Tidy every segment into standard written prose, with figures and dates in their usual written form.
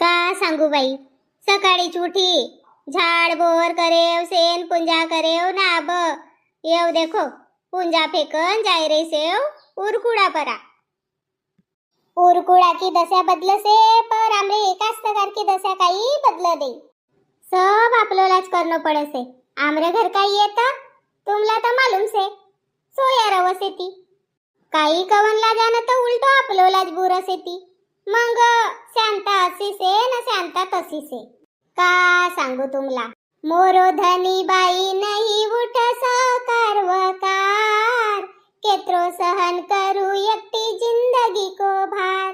का सांगू बाई, सकाळीच उठी झाड बोर करेव सेन पूंजा करेव ना अब येव देखो पूंजा फेकन जाय रे सेव उरकुड़ा परा। उरकुड़ा की दशा बदल से पर हमरे कास्तकार की दशा काही बदल दे। सब आपलोलाच करनो पड़े से। आमरे घर काही येता तुमला तर मालूम से सोया रवस येती काही कवनला जाणं तर उलटो आपलोलाच बुरस येती। मग शांता असी से न शांता तसी से का सांगू तुमला। मोरो धनी बाई नहीं उठ साकार वकार केत्रो सहन करू एकटी जिंदगी को भार।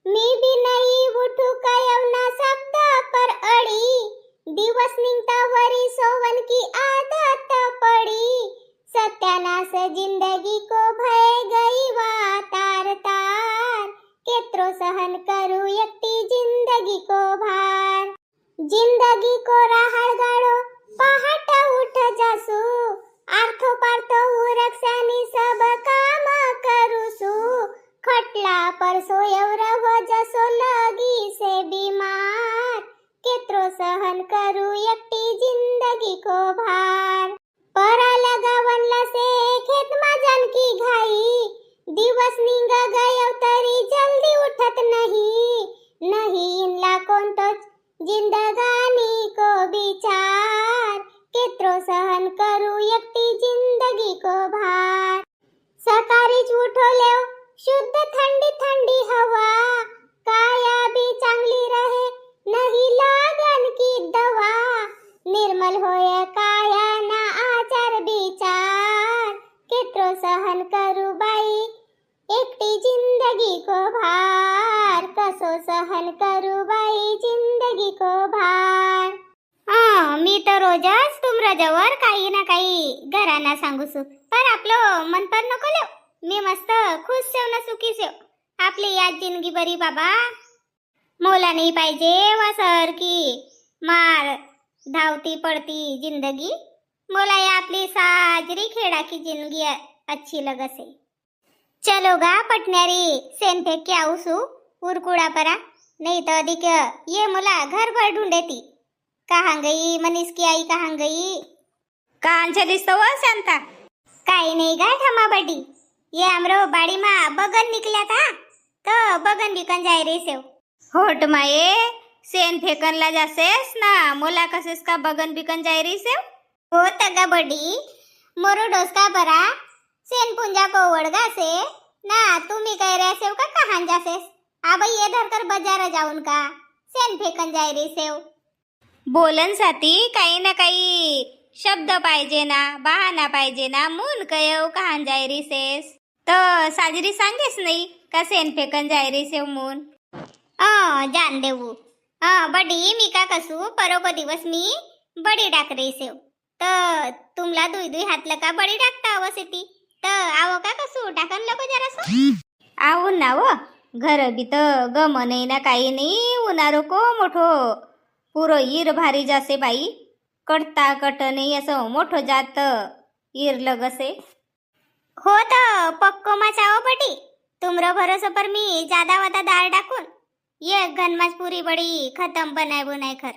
मी भी नहीं उठू कयवना शब्द पर अड़ी दिवस निघता वरी सोवन की आदत पड़ी। सत्यानाश जिंदगी को भय गई वा तार तार केत्रो सहन करू एकटी जिंदगी को भार। जिंदगी को राहळ गाडो पहाट उठ जासू आर्थो पार्थो उरक्षानी सब काम करूसू। खटला पर सोयव रहो जसो लगी से बीमार केत्रो सहन करू एकटी जिंदगी को भार। परा लगावनला से खेत मा जानकी घाई दिवस निघ गयो तरी जल्दी उठत नहीं। नहीं इनला कोणतोच जिंदगानी को विचार केत्रो सहन करू एकटी जिंदगी को भार। सकाळीच उठवलेव शुद्ध थंडी थंडी हवा काया भी चांगली रहे नहीं लागन की दवा। निर्मल होय काया ना आचार विचार केत्रो सहन करू बाई एकटी जिंदगी को भार। कसो सहन करू बाई जिंदगी को भार। मी तर रोजच तुमच्याजवळ काही ना काही घरांना सांगूसू पर आपलं मन पर नको लेव। मी मस्त खुश सेव ना सुखी सेव आपली याद जिंदगी बरी बाबा। मोला नाही पाहिजे वासर की मार धावती पडती जिंदगी। मोला या आपली साजरी खेड़ा की जिंदगी अच्छी लगसे। चलो गा पटन्यारी सेन फेंक के आऊसू उरकुड़ा परा नहीं तो अधिक ये मोला घर भर ढूंढेती। कहाँ गई मनीष की आई कहाँ गई। कहाँ चलीस तो वो शांता काही नहीं गा ठमा बड़ी ये हमरो बाड़ी में बगन निकला था तो बगन बिकन जाए रे सेव। होट माये सेन फेकन ला जासेस ना मोला कसेस का बगन बिकन जाए रे सेव। हो तगा बड़ी मोरो डोसका परा सेन पुंजा को वड़गा से ना तुम्ही कह रहे सेव का कहाँ जासेस। अब ये धर कर बाजार जाऊन का सेन फेकन जाए रे सेव। बोलन साथी काही ना काही शब्द पाहिजे ना बहाना पाहिजे ना मून कयव कहाँ जाय रे सेस तो साजरी सांगेस नाही का सेन फेकन जाय रे सेव मून। जान देऊ बडी मी का कसू परो को दिवस मी बडी डाक रे सेव तर तुमला दुई दुई हातला का बडी डाकता अवसेती तर आवो का कसू डाकन नको जरासो। आऊ ना वो घर भी तो गम नाही ना काही नाही उन्हारो को मोठो पुरो ईर भारी जासे बाई कटता कट नाही असं मोठो जात ईर लगसे। हो तो पक्को मचाओ बटी तुमरो भरोसा पर मी ज्यादा वादा दाल डाकून ये घनमास पूरी बड़ी खत्म बनाए बुनाए खर।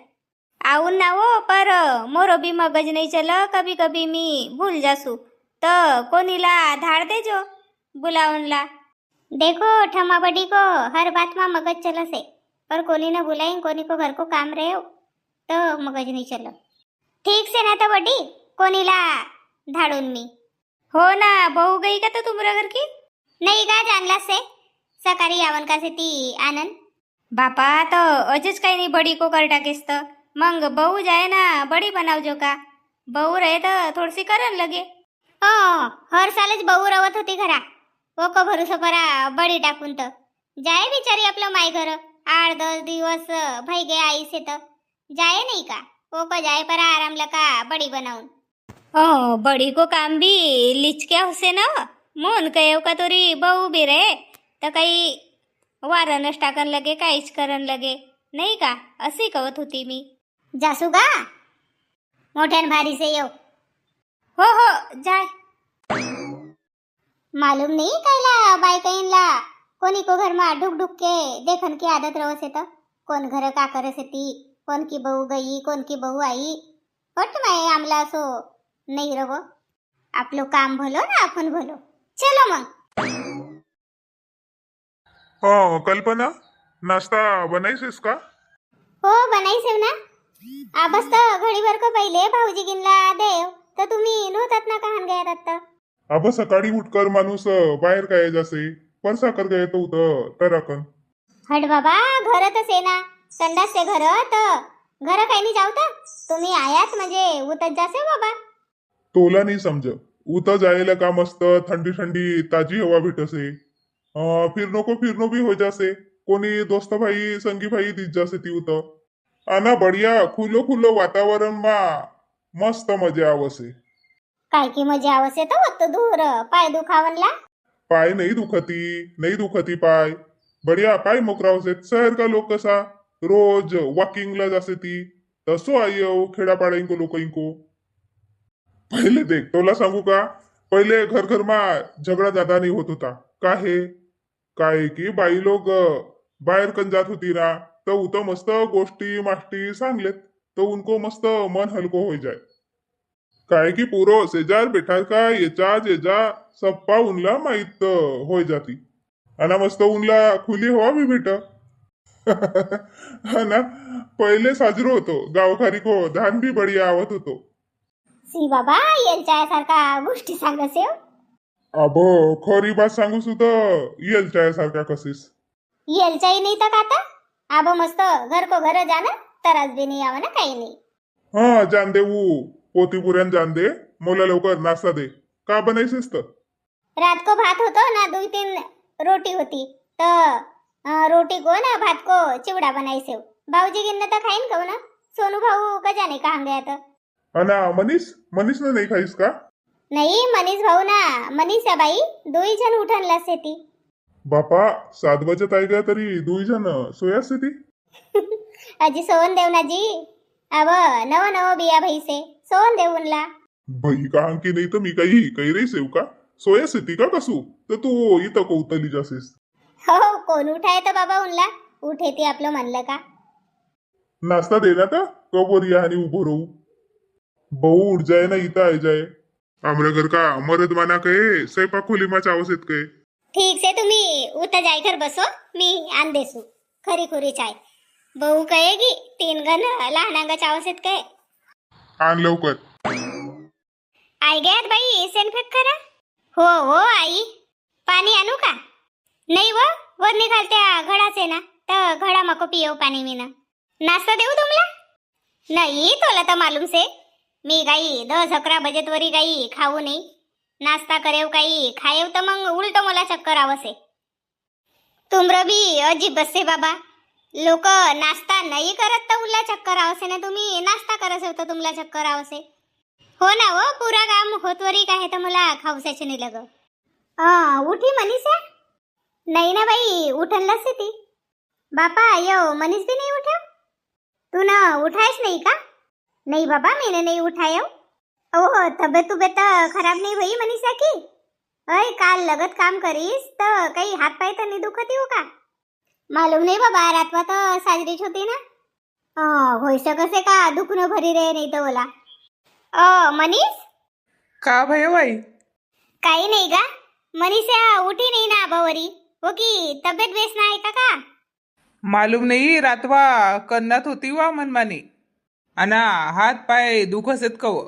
आउन ना वो पर मोरो भी मगज नहीं चला कभी कभी मी भूल जासू तो कोनीला धाड़ देजो बुलावनला। देखो ठमा बड़ी को हर बात में मगज चला से पर कोनी ने बुलाई कोनी को घर को काम रहे हो तो मगज नहीं चलो ठीक से ना तो बड़ी कोनीला धाड़ून मी। हो ना बहू गई का तो तुमरा घर की नहीं का जानला से सकारी यावन का से ती आनंद बापा तो अजच काही नहीं बड़ी को कर टाकेस तो मंग बहू जाए ना बड़ी बनाव जो का बहू रहे तो थोड़ी करन लगे। हर सालच बहू रवत होती घरा वो को भरोसा परा बड़ी टाकून तो जाए बिचारी आपलं माय घर 8-10 दिवस भई गए आई से तो जाए नहीं का वो को जाए परा आराम लका बड़ी बनाऊन। बड़ी को काम भी लिचक्या होसे ना मोन कयो का तोरी बहू भी रहे तो काही वारणच टाकन लगे काहीच करन लगे नाही का अशी कवत होती मी। जासू का मोठ्यान भारी से येऊ। हो जाय मालूम नहीं कैला बाई कईनला कोनी को घर में ढुक ढुक के देखन की आदत रहो से तो कोण घर का करस ती, कोण की बहू गई, कोण की बहू आई. पट माय आमला असो नाही रव. आपलं काम भलो ना आपण भलो. चलो मग. हो कल्पना, नाश्ता बनायसेस का? हो बनायसेव ना. आबस तर घडीभर को पहिले भाऊजी गिनला देव तर तुम्ही नव्हतात ना कहान गयात आता. अब सकाळी उठकर माणूस बाहेर काय जासे, पण साखर काय तो तराकन. हट बाबा, घरातच आहे ना. संडास से घर तर घर काही नाही जाऊ तर तुम्ही आयात म्हणजे उतच जासे बाबा. तोला नाही समज. उत जायला काम असतं, थंडी थंडी ताजी हवा भेटसे. फिरनो भी हो जासे. कोणी दोस्त भाई संगी भाई दिस जासे ती उत. आना बढिया खुलो खुलो वातावरण मा मस्त मजा आवसे. काय की मजा आवसे तर होत दूर पाय दुखावनला. पाय नाही दुखती पाय. बढिया पाय मोकरावसे. शहर का लोक कसा रोज वॉकिंगला जासे ती, तसो आयो खेडापाड्यांको लोक इंको. पहिले देख तोला सांगू का, पहिले घर घर मा झगडा ज्यादा नाही होत होता. का हे काय की बाई लोग बाहेर कन जात होती ना, तर उत मस्त गोष्टी माष्टी सांगलेत, तर उनको मस्त मन हलको हो जाय. काय की पुरो शेजार बेठार का येचा जेजा सप्पा उनला माहित होय जाती. आणि मस्त उनला खुली हवा भी भेट. हा ना. पहिले साजरो होतो गावखारी को धान भी बढिया आवत होतो. सी बाबा यांच्यासारखा गोष्टी सांगसे हो. अब खरी बात सांगू सुद्धा येल सारखा कसीस. येलचाही नाही तर आता. आब मस्त घर को घर जाणं तरास बी नाही यावं ना काही नाही. हा जान दे वो पोती पुऱ्यान जान दे. मोला लवकर नाश्ता दे. का बनायसेस तर? रात को भात होतो ना, 2-3 रोटी होती तर रोटी को ना भात को चिवडा बनायसे. भाऊजी गिन्न तर खाईन कहू ना. सोनू भाऊ का जाने कहाँ गया तर. अना मनीष ने नाही खाईस का? नाही मनीष भाऊ ना, मनीषा बाई 2 जण उठनला ती. बापा 7 बजत आहे का तरी 2 जण सोयास ती. अजी सोवन देव ना जी. अब नव बिया भाई से सोवन देऊनला. भाई का की नाही तर मी काही रही सेव का सोयास ती का कसू, तर तू इथं को उतरली जासेस. हो कोण उठाय तर बाबा उनला उठे ती आपलं म्हणलं का. नाश्ता दे ना तर कबोरी आणि उभो राहू. बहु उठ जाए ना इथं आहे जाए. आमरा घर का मरद माना कहे स्वयंपाक खोली मा चावस येत काय. ठीक से तुम्ही उतर जाय घर बसो, मी आण देसू खरी खुरी चाय. बहू कहेगी 3 गण लहानांगा चावसेत काय. आण लवकर. आई गयात बाई सेन फेक करा. हो आई. पाणी आणू का? नाही व वर निघालत्या घडाचे ना, तर घडा मको पियो पाणी मी ना. नाश्ता देऊ तुमला? नाही तोला तर मालूम से मी गाई 10-11 बजेत वरी गाई खाऊ नाही. नाश्ता करेव काही खाएव तर मग उलट मला चक्कर आवसे. तुमरा बी अजीब बसे बाबा. लोक नाश्ता नाही करत तर उला चक्कर आवसे ना, तुम्ही नाश्ता करत होता तुमला चक्कर आवसे. हो ना हो पुरा काम होतवरी काय तर मला खाऊसाचे नाही लग. उठी मनीषा? नाही ना बाई उठनलाच ती. बापा यो मनीष भी नाही उठा. तू ना उठायच नाही का? नाही बाबा मैंने नहीं उठाया. ओहो तब्येत खराब नहीं हुई मनीषा की? अय काल लगत काम करीस तर काही हात पाय तर नाही दुखती हो का? मालूम नाही बाबा, रातवा तर साजरीच होती ना. होई सकसे का दुखणं भरी रे नाही तर बोला. मनीष का भयो बाई? काही नाही का. मनीषा उठी नाही ना आबावरी हो की तब्येत बेस ना आहे का? मालूम नाही. रातवा कन्नात होती वा मनमानी. अना हात पाय दुखस येत कव.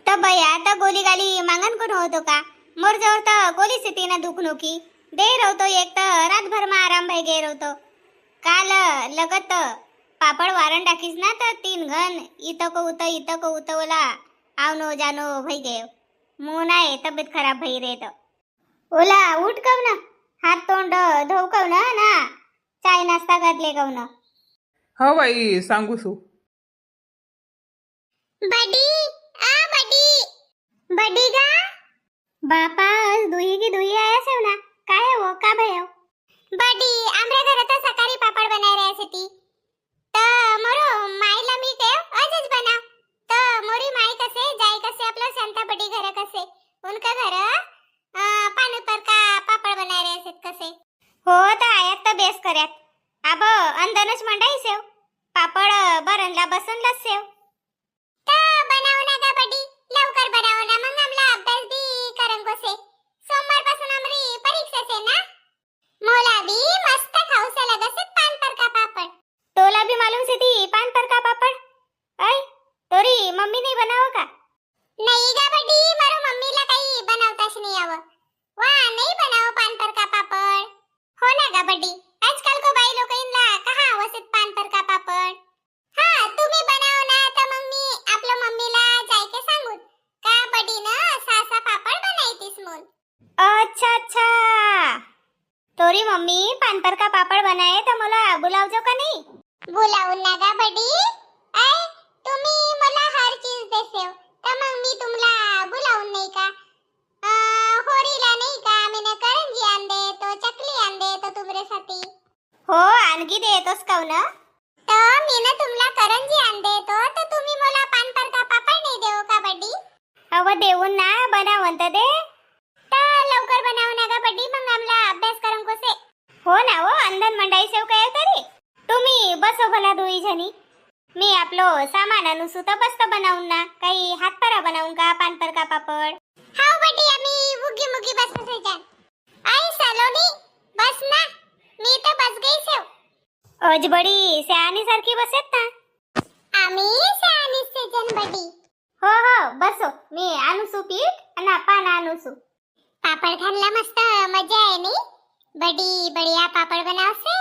तर बया तर गोली गाली मांगन कोण होतो का? मोर जवळ तर गोली स्थिती ना दुखनो की दे रवतो. एक तर रातभर मा आराम भाई गे रवतो. काल लगत पापड वारण टाकीस ना तर 3 घन इथं को उत ओला आवनो जानो भई गे. मुंह नाही तब्येत खराब भई रे तो. ओला उठ कव ना, हात तोंड धोव कव ना चाय नाश्ता करले कव ना. हो बाई सांगू सू. बडी का बापा दुही की दुही आया सेव ना. काय हो का भयो? बडी आमरे घरात सकाळी पापड बनाय रहे ती तर मोरो माईला मी केव आजच बना. तर मोरी माई कसे जाय कसे आपलं संता बडी घर कसे उनका घर पानी पर का पापड बनाय रहे कसे. हो तर आयात तर बेस करयात. अब अंदनच मंडाई से पापड बरणला बसूनलाच सेव बनाव ना गा बडी लवकर बनाव ना मग आमला अभ्यास बी करन कोसे सोमवार पासून आमरी परीक्षा से ना मोला भी मस्त खाऊसे लगसे पान पर का पापड़ तोला भी मालूम से थी पान पर का पापड़ आई तोरी मम्मी नहीं बनाओ का नहीं गा बडी मारो मम्मी ला काही बनावताच नाही आव वा नहीं बनाओ पान पर का पापड़ हो ना गा बडी आजकल को बाई लोक इनला कहा आवसित पान पर का पापड़ हाँ तुम्ही बनाव ना तर मग मी आपल्या मम्मीला जायके सांगू का बडी ना सासा पापड़ बनाईतीस म्हणून अच्छा अच्छा तोरी मम्मी पान पर का पापड़ बनाए तो मला बुलावजो का नाही बुलावून ना गा बडी ऐ तुम्ही मला हर चीज देसेव तर मग मी तुम्हाला बुलावून नाही का होरीला नाही का मीने करंजी आण दे तो चकली आण दे तो तुमरेसाठी हो आणखी देतोस का ना तर मीने तुम्हाला करंजी आण देतो तर तुम्ही मला पान पर का पापड़ नाही देऊ का बडी अव देऊन ना बनावंत दे तर लवकर बनाव ना गा बडी मग आमला अभ्यास करन कोसे हो ना हो अंधन मंडई सेव काय तरी तुम्ही बसो भला दोई जणी मी आपलो सामान आणूसू तर बसतो बनावून ना काही हातपारा बनावून का पान पर का पापड़ हाव बडी आम्ही मुगी मुगी बसत जान आई सलोनी बस ना मी तर बस गई सेव अज बडी सयानी सारखी बसत ना आम्ही सयानी से जन बडी हो हो बसो मी आणूसू पीठ आणि पान आणूसू पापड़ खानला मस्त मजा आहे नी बडी बढ़िया पापड़ बनावसे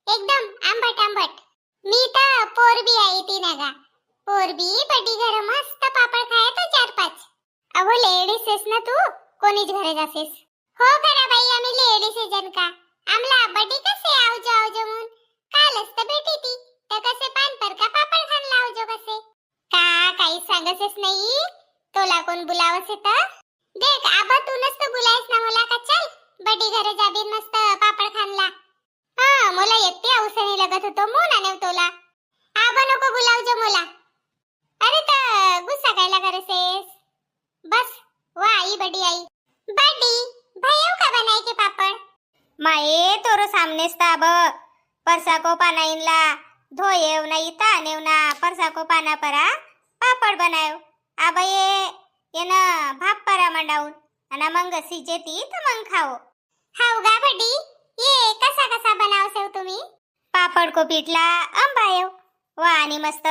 एकदम आंबट आंबट मी तर पोरबी आई ती ना गा पोरबी बडी घर मस्त पापड़ खाए तो 4-5 अहो लेडीज सेस ना तू कोणीच घरे जासेस हो खरा बाई आम्ही लेडीज जन का आमला बडी कसे आवजो आवजो म्हणून कालच तर भेटी ती तर कसे पान पर का पापड़ खान लावजो कसे का काही सांगसेस नाही तोला कोण बुलावसे तर देख आबा तू नसत बुलायस ना मला का चल बडी घरे जाबीर मस्त पापड़ खानला हाँ मोला एकटी औसने लगत होतो मोना नेव तोला आबा नको बुलावजो मोला अरे तर गुस्सा कायला करसेस बस वा आई बडी भयो का बनाए के पापड़ माए तोरो सामने स्ताब परसा को पाना इनला धोएव ना इता नेव ना परसा को पाना परा पापड़ बनायो आबा ये ना भाप परा मंडाऊन आणि मग सिजेती तर मग खाओ हाव गा बडी ये कसा कसा बनावसेव तुम्ही पापड़ को पीठला अंबायो वा आणि मस्त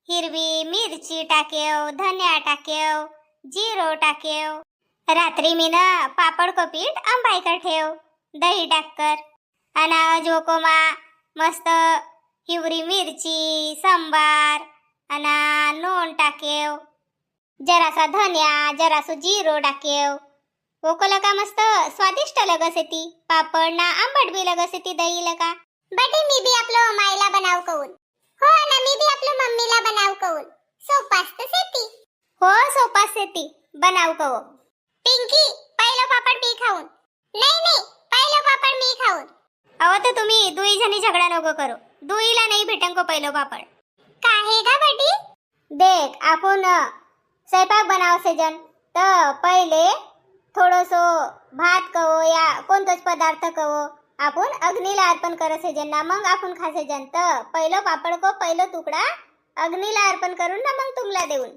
हिरवी मिरची टाकेव धनिया टाकेव जीरो टाकेव रात्री मी ना पापड़ को पीठ अंबाई कर ठेव दही टाककर आणि झोकोमा मस्त हिवरी मिरची संबार आणि नोन टाकेव जरासा धनिया जरासो जीरो टाकेव ओकोला का मस्त स्वादिष्ट लगसे ती पापड़ ना आंबट भी लगसे ती दही लगा बटे मी भी आपलो मायला बनाव कऊन हो ना मी भी आपलो मम्मीला बनाव कऊन सोपास तो सेती हो सोपास सेती बनाव कऊ पिंकी पहिलो पापड़ मी खाऊन नहीं पहिलो पापड़ मी खाऊन अहो तर तुम्ही दुई जणी झगडा नको करो दुईला नाही भेटन को पहिलो पापड़ काहे गा बडी देख आपण स्वयंपाक बनावसे जन तर पहिले थोडोसो भात कहो या कोणतोच पदार्थ कहो आपण अग्नीला अर्पण करसे जन ना मग आपण खासे जन तर पहिलो पापड़ को पहिलो तुकडा अग्नीला अर्पण करून ना मग तुमला देऊन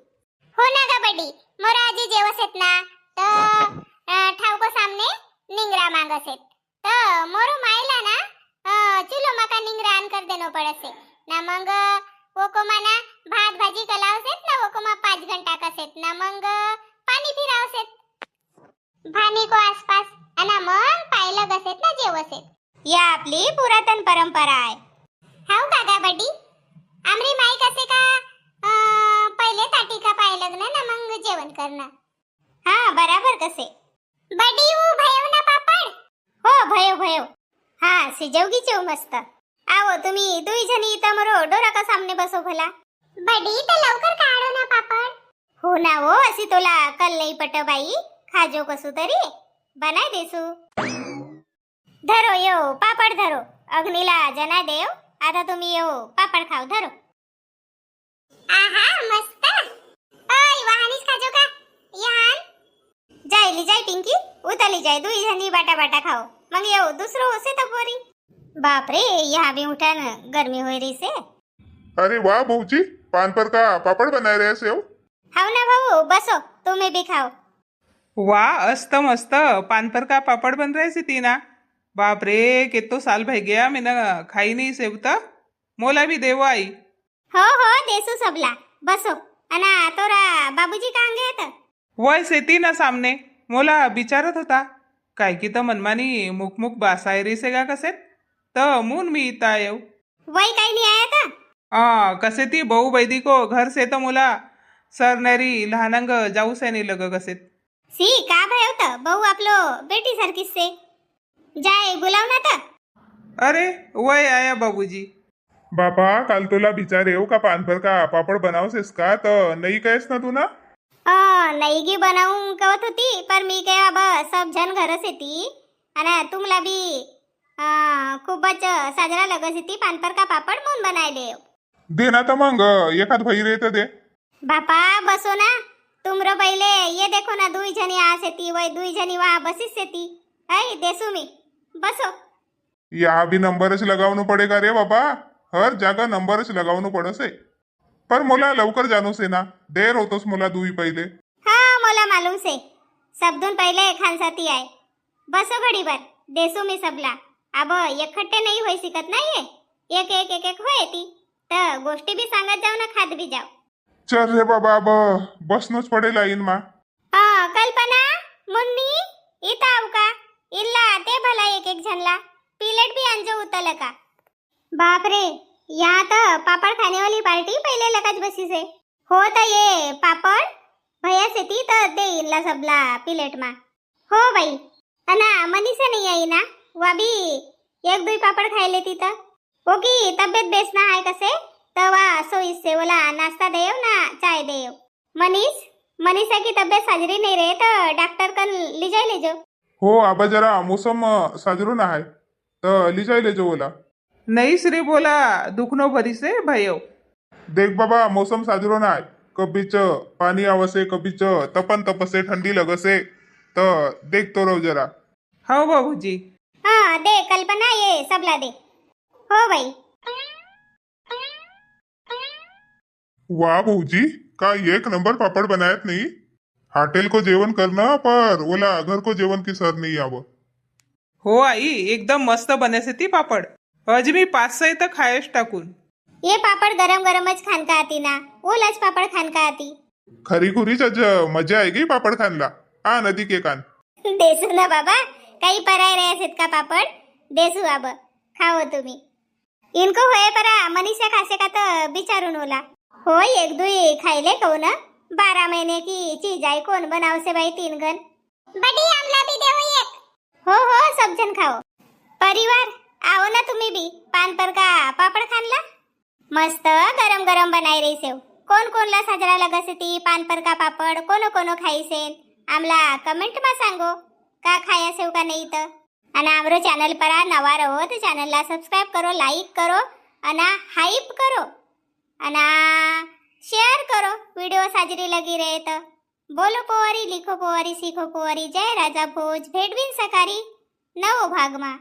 हो ना गा बडी मोरा आजी जेवसेत ना तर ठावको सामने निंगरा मांगसेत तर मोरो मायला ना चुलो मका निंगरा आन कर देनो पड़से ना मग वोको माना भात भाजी कलावसेत ना वोको मा 5 घंटा कसेत ना मग पाणी फिरावसेत भानी को आसपास आणि मग पायला गसेत ना जेवसेत या आपली पुरातन परंपरा आहे हाव काका बडी आमरी माई कसे का पहिले ताटी का पाय लग्न ना मग जेवण करणं हाँ बराबर कसे बडी वो भयो ना पापड़ हो भयो हाँ सिजवगी चेव मस्त आओ तुम्ही दुई जणी तमरो डोरा का सामने बसो भला बडी तो लवकर काढो ना पापड़ हो ना वो असी तोला कल नाही पट बाई खाजो कसू तरी बनाय देसू धरो यो पापड़ धरो अग्नीला जना देव आता तुम्ही यो पापड़ खाओ धरो आहा मस्त ओय वाहनीस खाजो का यान जायली जाय पिंकी उतली जाय दुई जणी बाटा बाटा खाओ मग यो दुसरो होसे तो पोरी बाप रे यहाँ भी उठा न गर्मी होई रही से अरे वाह भाऊजी, पान पर का पापड़ बनाए रहे से हो? हाव ना भाऊ, बसो तुम्ही भी खाओ. वाह अस्त मस्त पानपर का पापड़ बन रहे सी ना. बाप रे कितो साल भाई गया मैंने खाई नहीं सेवता. मोला भी देवो आई. हो हो देसू सबला. बसो. अना तोरा बाबूजी कांगे आहेत? वय सेती ना सामने मोला विचारत होता काय की तर मनमानी मुख मुख बासायरी से गा कसे तर मून मी इता येऊ. वय काही नाही आहे का? कसे ती भाऊ बैदी को घर से तर मोला सरनेरी लहानंग जाऊ से नाही लग कसे. सी का भाई होतं भाऊ आपलो बेटी सारखीच से. जाय बोलाव ना तर. अरे वय आया बाबूजी. बापा काल तुला विचार येऊ का पान पर का पापड़ बनावसेस का, तर नाही कहेस ना तू ना? नाही गी बनावून कवत होती, पर मी काय बाबा सब जण घरच येती आणि तुमला बी खूपच साजरा लगस येती पानपर का पापड म्हणून बनायले. दे ना तर मग एखाद भाई रे तर दे. बापा बसो ना. तुमरो पहिले ये देखो ना दुई जणी आस येती वय दुई जणी वहा बसीस येती. आई देसू मी. बसो. या भी नंबरच लगावणं पडेगा रे बाबा. हर जागा नंबरच लगावणं पडसे. पर मोला लवकर जाणू से ना, देर होतोस मोला दुई पहिले. हा मला मालूम से. सबदून पहिले खानसाती आहे. बसो घडीभर देसू मी सबला. अब एकखट्टे नाही होई शिकत नाहीये. एक एक एक एक होय ती तर गोष्टी भी सांगत जाऊ ना खात भी जाऊ. चल रे बाबा, अब बसनोच पडे लाईन मा. कल्पना मुन्नी इथं आऊ का? इल्ला ते भला एक एक जणला पिलेट भी अंजो उतल का. बाप रे यहाँ तो पापड़ खाने वाली पार्टी पहले लगाच बसी से. हो तो ये पापड़ भैया से ती तो दे इनला सबला पिलेट मा. हो बाई. अना मनीषा नहीं आई ना, वा भी एक दुई पापड़ खाई लेती तो. वो की तब्येत बेसना है कसे तवा सो इससे बोला नाश्ता देव ना चाय देव. मनीषा की तब्येत साजरी नहीं रहे तो डॉक्टर कल ले जाए ले जो. हो आबा जरा मौसम साजरो ना आहे तर लिजाय ले जो बोला. नहीं श्री बोला दुखनो भरी से भयो. देख बाबा मौसम साजरो ना आहे. कभीच पाणी आवसे, कभीच तपन तपसे, ठंडी लगसे, तर देख तो रहो जरा. हो बाबूजी. हाँ दे कल्पना ये सबला दे. हो भाई. वाह भाऊजी, का एक नंबर पापड़ बनायत नहीं. हॉटेल को जेवण करना पर ओला घर को जेवण की सर नहीं आव. हो आई एकदम मस्त बने से ती पापड़. आज मी 5-6 तर खायच टाकून. ये पापड़ गरम गरमच खान का आती ना. ओलाच पापड़ खान का आती. खरी खुरीच आज मजा आएगी पापड़ खानला. आ नदी के कान. देसू ना बाबा. काही पराय रहे आहेत का पापड़. देसू अब खाओ तुम्ही. इनको होय परा मनीषा खासे का तर बिचारून ओला. हो एक दुई खाईले कहू ना. 12 महीने की चीज आई कौन बनाव से भाई 3 गन. बड़ी आमला भी देवो एक. हो हो सब जन खाओ. परिवार आओ ना तुम्ही भी पान पर का पापड़ खानला. मस्त गरम गरम बनाई रही सेव. कोण कोणला साजरा लगसे ती पान पर का पापड़ कोनो कोनो खाई सेन. आमला कमेंट मा सांगो का खाया सेव का नहीं तर. અને અમારો ચેનલ પર આ નવા રહો તો ચેનલને સબસ્ક્રાઇબ કરો, લાઈક કરો અને હાઈપ કરો અને શેર કરો. વિડિયો સાજરી લગી રહે તો બોલો પોવારી, લીખો પોવારી, શીખો પોવારી. જય રાજા ભોજ. ભેટવીન સકારી નવો ભાગમાં.